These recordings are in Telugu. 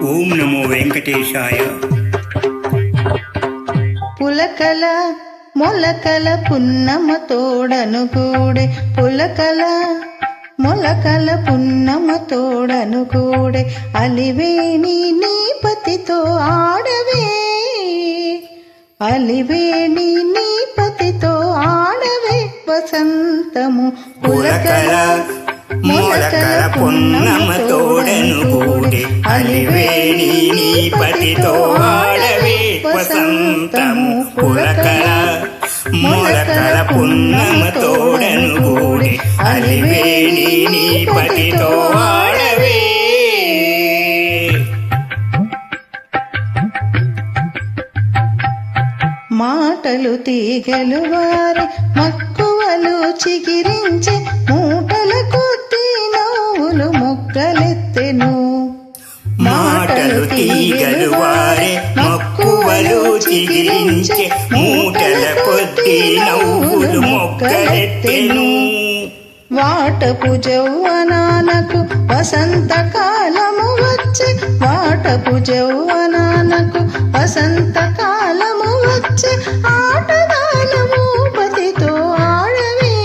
ఓం నమో వెంకటేశాయ. పులకల మొలకల పున్నమ తోడను కూడే, పులకల మొలకల పున్నమ తోడను కూడే, అలివేణి నీ పతితో ఆడవే, అలివేణి నీ పతితో ఆడవే వసంతము. పులకల మొలకల పున్నమ తోడను కూడే, అలివేణి నీ పతితో ఆడవే వసంతము. పులకల మొలకల పున్నమ తోడను కూడే, అలివేణి నీ పతితో ఆడవే. మాటలు తీగలు వారి మక్కువలు చిగిరించే, మూటల కొద్ది నవ్వులు మొగ్గలెత్తెను. మాటలు తీగలు వారే మక్కువలు చిగిరించే, మూటల కొద్ది నవ్వులు మొగ్గలెత్తెను. వాటపు జౌవనానకు వసంతకాలము వచ్చే, వాటపు జౌవనానకు వసంతకాలము వచ్చే, ఆటగానము పతితో ఆడవే.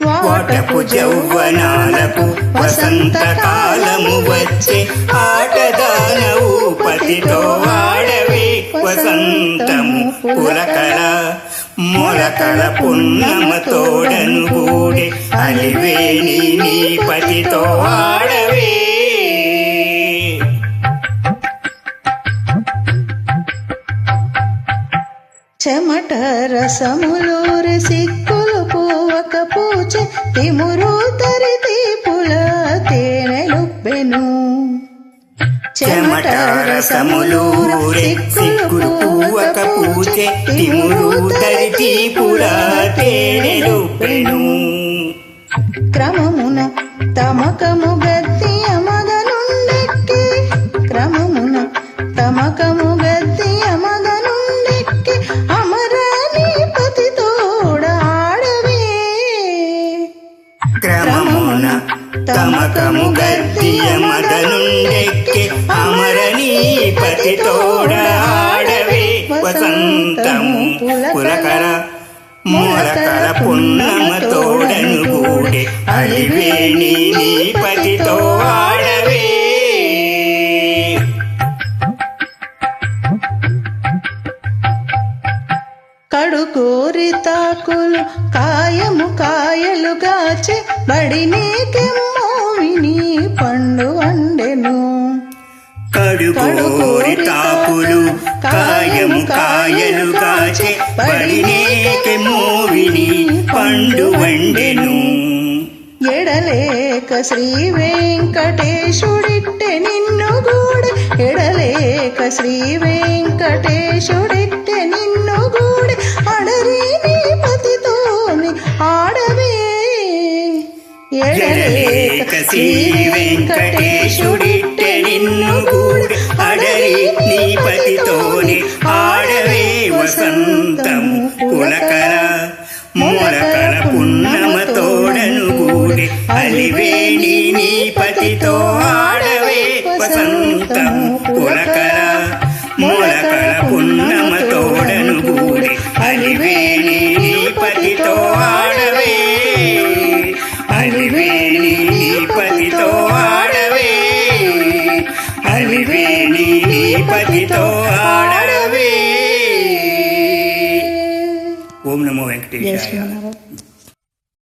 వాటపు జౌవనాలకు వసంతకాలము వచ్చే, ఆటదానవు పతితో ఆడవే వసంతము. పులకల మొలకల పున్నమ తోడను కూడే, అలివేణి నీ పతితో ఆడవే. చెమట రసములూరి సిక్కులు పూవక పూచే, తిమురు తరితి పుల తేనెలుబ్బెను. చెమట రసములూరి సిక్కులు పూవక పూచే, తిమురు తరితి పుల తేనెలుబ్బెను. క్రమమున తమకము గద్దియ మదనుండెక్కి, క్రమమున తమకము గద్దియ మదనుండెక్కి, అమరాని పతితోడ ఆడవే. క్రమమున తమకము గద్దియ మదనుండెక్కి, అమరనీ పతితోడ ఆడవే వసంతము. పులకల మొలకల పున్నమ తోడను కూడే, అలివేణి నీ పతితో ఆడవే. కడుకోరి తాకులు కాయము కాయలు గాచే, బడినేకెమ్మో విని పండు వండెను. కడుకోరి తాకులు కాయము కాయలు కాచే, బడినేకెమ్మో విని పండు వండెను. ఎడలేక శ్రీ వెంకటేశుడిట్టె నిన్ను గూడె, ఎడలేక శ్రీ వెంకటేశుడిట్టె నిన్ను గూడె, అడరి నీ పతితోని ఆడవే. ఎడలేక శ్రీ వెంకటేశుడిట్టె నిన్ను గూడె, అడరి నీ పతితోని ఆడవే వసంతము. పులకల మొలకల పున్నమ తోడను కూడే, అలివేణి నీ పతితో ఆడవే వసంతము. పులకల మొలకల పున్నమ తోడను కూడే, అలివేణి నీ పతితో ఆడవే, అలివేణి నీ పతితో ఆడవే, అలివేణి నీ పతితో ఆడవే. ఓం నమో వెంకటేశాయ.